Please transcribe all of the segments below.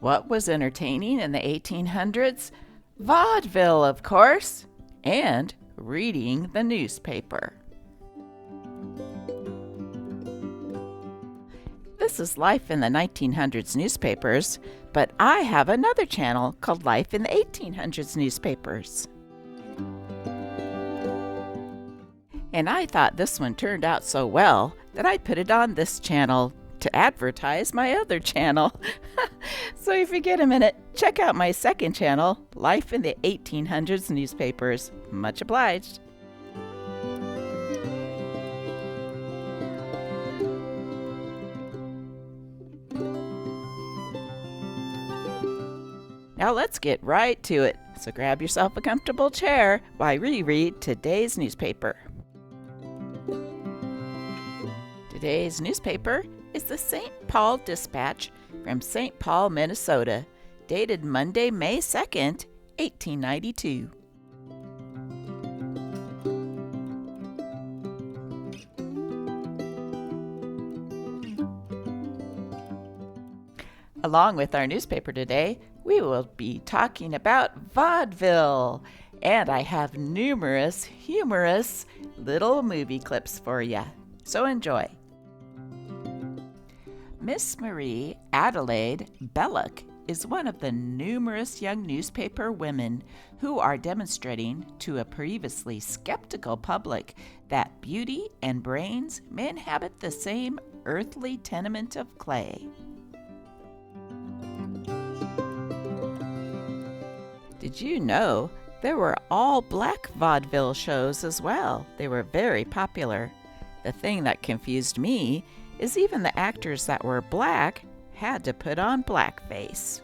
What was entertaining in the 1800s? Vaudeville, of course, and reading the newspaper. This is Life in the 1900s newspapers, but I have another channel called Life in the 1800s newspapers. And I thought this one turned out so well that I put it on this channel to advertise my other channel. So if you get a minute, check out my second channel, Life in the 1800s newspapers. Much obliged. Now let's get right to it. So grab yourself a comfortable chair while I reread today's newspaper. Today's newspaper is the St. Paul Dispatch from St. Paul, Minnesota, dated Monday, May 2nd, 1892. Along with our newspaper today, we will be talking about vaudeville, and I have numerous humorous little movie clips for you. So enjoy. Miss Marie Adelaide Belloc is one of the numerous young newspaper women who are demonstrating to a previously skeptical public that beauty and brains may inhabit the same earthly tenement of clay. Did you know there were all black vaudeville shows as well? They were very popular. The thing that confused me is even the actors that were black had to put on blackface.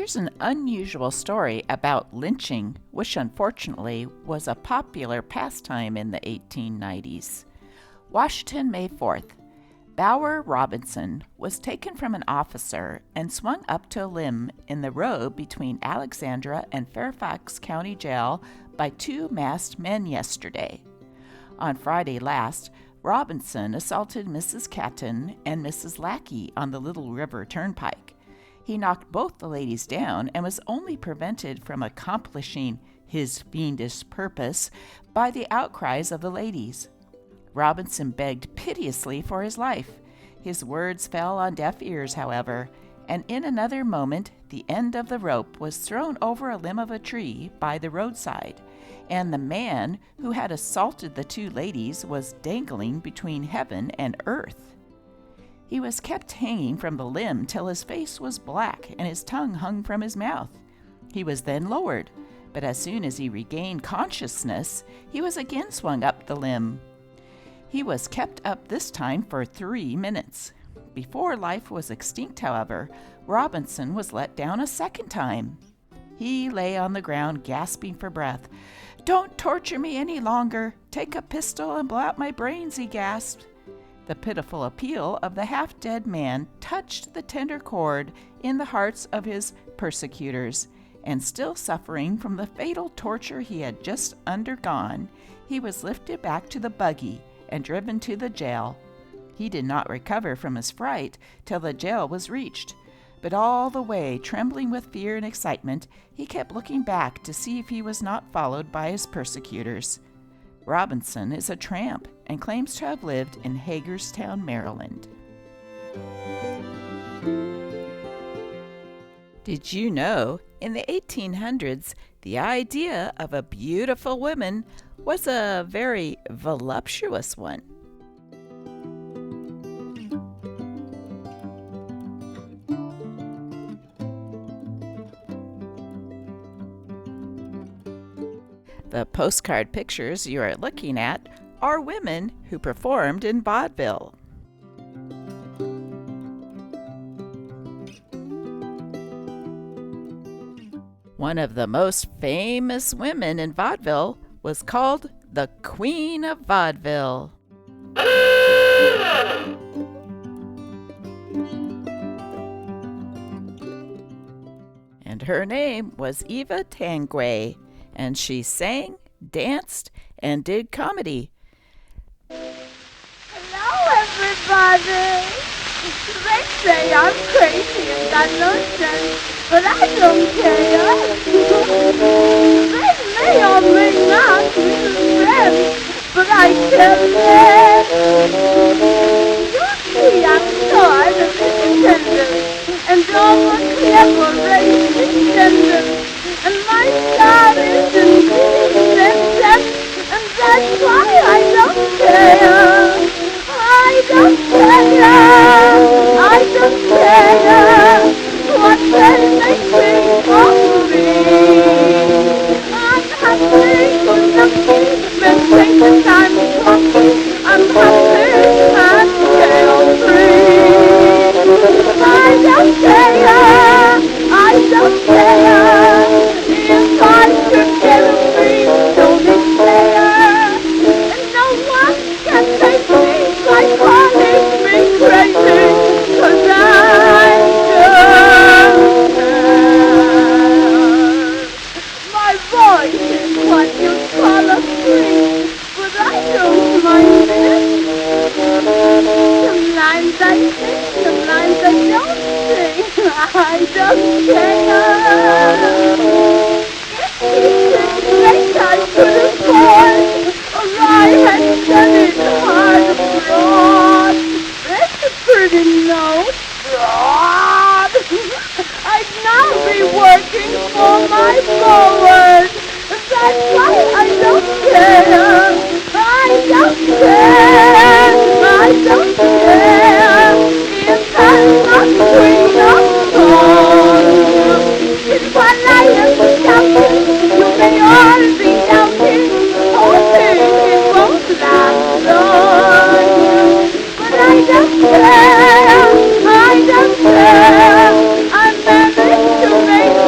Here's an unusual story about lynching, which unfortunately was a popular pastime in the 1890s. Washington, May 4th. Bower Robinson was taken from an officer and swung up to a limb in the road between Alexandra and Fairfax County Jail by two masked men yesterday. On Friday last, Robinson assaulted Mrs. Keaton and Mrs. Lackey on the Little River Turnpike. He knocked both the ladies down and was only prevented from accomplishing his fiendish purpose by the outcries of the ladies. Robinson begged piteously for his life. His words fell on deaf ears, however, and in another moment the end of the rope was thrown over a limb of a tree by the roadside, and the man who had assaulted the two ladies was dangling between heaven and earth. He was kept hanging from the limb till his face was black and his tongue hung from his mouth. He was then lowered, but as soon as he regained consciousness, he was again swung up the limb. He was kept up this time for 3 minutes. Before life was extinct, however, Robinson was let down a second time. He lay on the ground gasping for breath. "Don't torture me any longer. Take a pistol and blow out my brains," he gasped. The pitiful appeal of the half-dead man touched the tender chord in the hearts of his persecutors, and still suffering from the fatal torture he had just undergone, he was lifted back to the buggy and driven to the jail. He did not recover from his fright till the jail was reached, but all the way, trembling with fear and excitement, he kept looking back to see if he was not followed by his persecutors. Robinson is a tramp and claims to have lived in Hagerstown, Maryland. Did you know, in the 1800s, the idea of a beautiful woman was a very voluptuous one? The postcard pictures you are looking at are women who performed in vaudeville. One of the most famous women in vaudeville was called the Queen of Vaudeville. And her name was Eva Tanquay, and she sang, danced, and did comedy. Hello, everybody. They say I'm crazy and got no sense, but I don't care. They may or may not be friends, but I care less. You see, I'm short and independent, and over clever, very independent. And my star is indeed expensive, and that's why I don't care. I don't care. I don't care what they may think of me. I'm happy with nothing, men take the time to talk me. I'm happy and carefree. I don't care. I don't care if I should get a free, don't declare. And no one can take me by calling me crazy, 'cause I don't care. My voice is what you call a freak, but I don't mind it. Sometimes I sing, sometimes I don't sing. I don't care. It's great I could afford, or I had studied hard abroad. It's a pretty note, broad. I'd now be working for my forward. That's why I don't care. I don't care. I don't care if I'm not queen of song. It's what I am shouting. You may all be doubting, hoping it won't last long. But I don't care. I don't care. I managed to make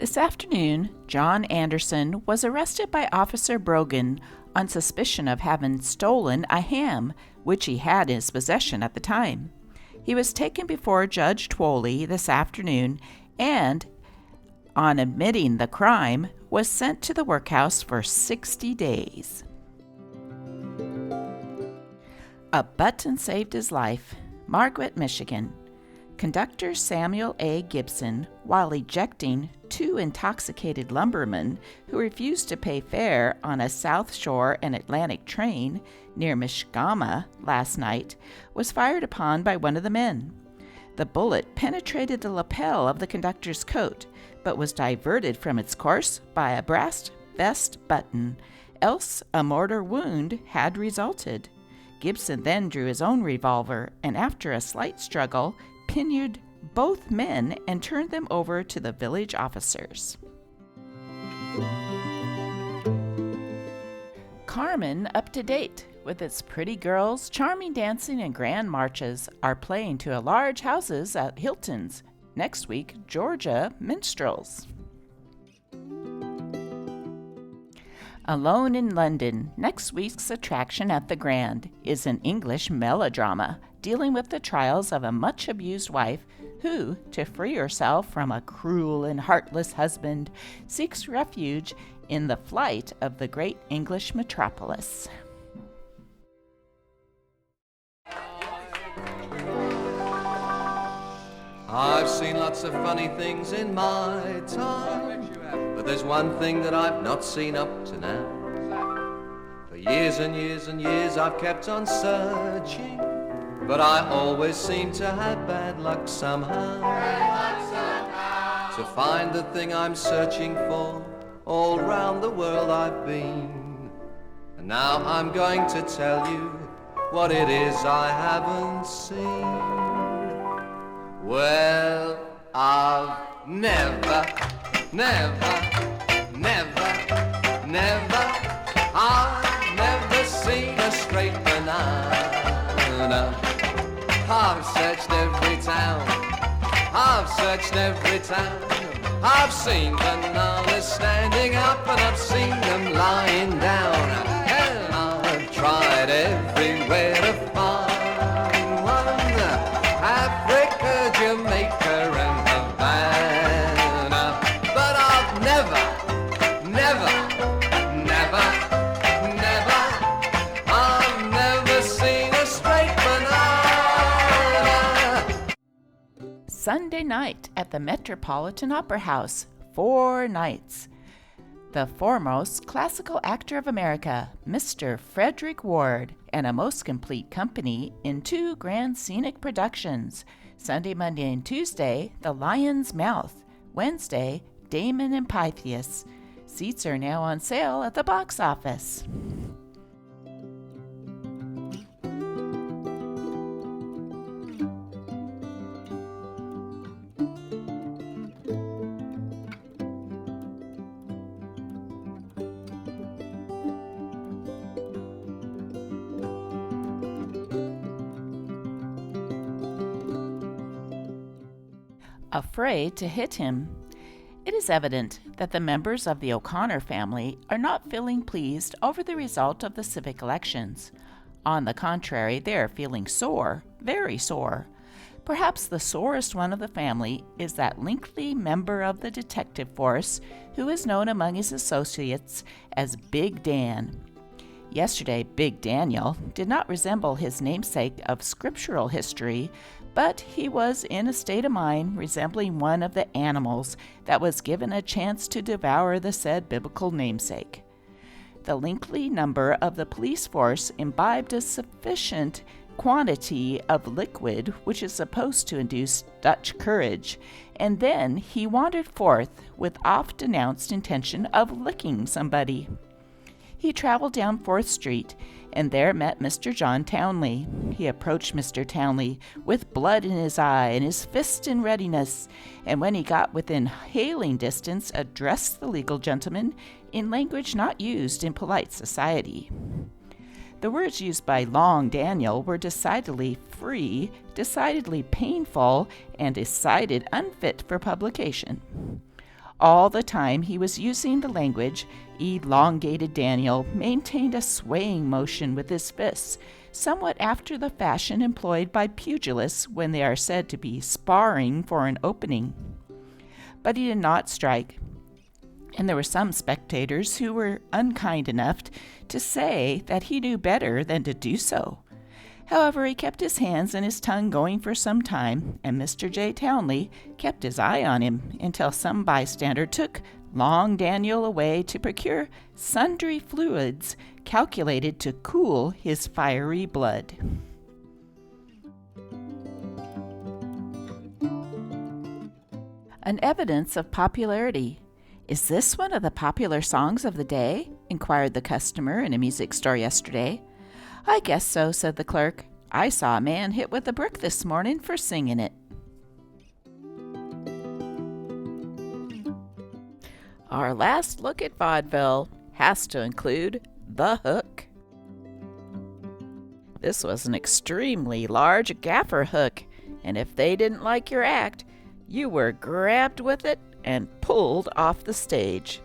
This afternoon, John Anderson was arrested by Officer Brogan on suspicion of having stolen a ham, which he had in his possession at the time. He was taken before Judge Twoley this afternoon and, on admitting the crime, was sent to the workhouse for 60 days. A button saved his life. Margaret, Michigan. Conductor Samuel A. Gibson, while ejecting two intoxicated lumbermen who refused to pay fare on a South Shore and Atlantic train near Mishgama last night, was fired upon by one of the men. The bullet penetrated the lapel of the conductor's coat, but was diverted from its course by a brass vest button, else a mortar wound had resulted. Gibson then drew his own revolver and, after a slight struggle, pinioned both men and turned them over to the village officers. Carmen, up to date, with its pretty girls, charming dancing, and grand marches, are playing to large houses at Hilton's. Next week, Georgia minstrels. Alone in London, next week's attraction at the Grand is an English melodrama dealing with the trials of a much-abused wife who, to free herself from a cruel and heartless husband, seeks refuge in the flight of the great English metropolis. I've seen lots of funny things in my time, but there's one thing that I've not seen up to now. For years and years and years I've kept on searching, but I always seem to have bad luck somehow. To find the thing I'm searching for, all round the world I've been. And now I'm going to tell you what it is I haven't seen. Well, I've never, I've never seen a straight banana. I've searched every town, I've searched every town. I've seen bananas standing up and I've seen them lying down. And I've tried everywhere to find one. Africa, Jamaica and Havana. But I've never, I've never seen a straight banana. Sunday night at the Metropolitan Opera House, 4 nights. The foremost classical actor of America, Mr. Frederick Ward, and a most complete company in 2 grand scenic productions. Sunday, Monday, and Tuesday, The Lion's Mouth. Wednesday, Damon and Pythias. Seats are now on sale at the box office. Afraid to hit him. It is evident that the members of the O'Connor family are not feeling pleased over the result of the civic elections. On the contrary, they are feeling sore, very sore. Perhaps the sorest one of the family is that lengthy member of the detective force who is known among his associates as Big Dan. Yesterday, Big Daniel did not resemble his namesake of scriptural history, but he was in a state of mind resembling one of the animals that was given a chance to devour the said biblical namesake. The lengthy number of the police force imbibed a sufficient quantity of liquid which is supposed to induce Dutch courage, and then he wandered forth with oft-announced intention of licking somebody. He traveled down 4th Street and there met Mr. John Townley. He approached Mr. Townley with blood in his eye and his fist in readiness, and when he got within hailing distance, addressed the legal gentleman in language not used in polite society. The words used by Long Daniel were decidedly free, decidedly painful, and decided unfit for publication. All the time he was using the language, elongated Daniel maintained a swaying motion with his fists, somewhat after the fashion employed by pugilists when they are said to be sparring for an opening. But he did not strike, and there were some spectators who were unkind enough to say that he knew better than to do so. However, he kept his hands and his tongue going for some time, and Mr. J. Townley kept his eye on him until some bystander took Long Daniel away to procure sundry fluids calculated to cool his fiery blood. An evidence of popularity. Is this one of the popular songs of the day? Inquired the customer in a music store yesterday. I guess so, said the clerk. I saw a man hit with a brick this morning for singing it. Our last look at vaudeville has to include the hook. This was an extremely large gaffer hook, and if they didn't like your act, you were grabbed with it and pulled off the stage.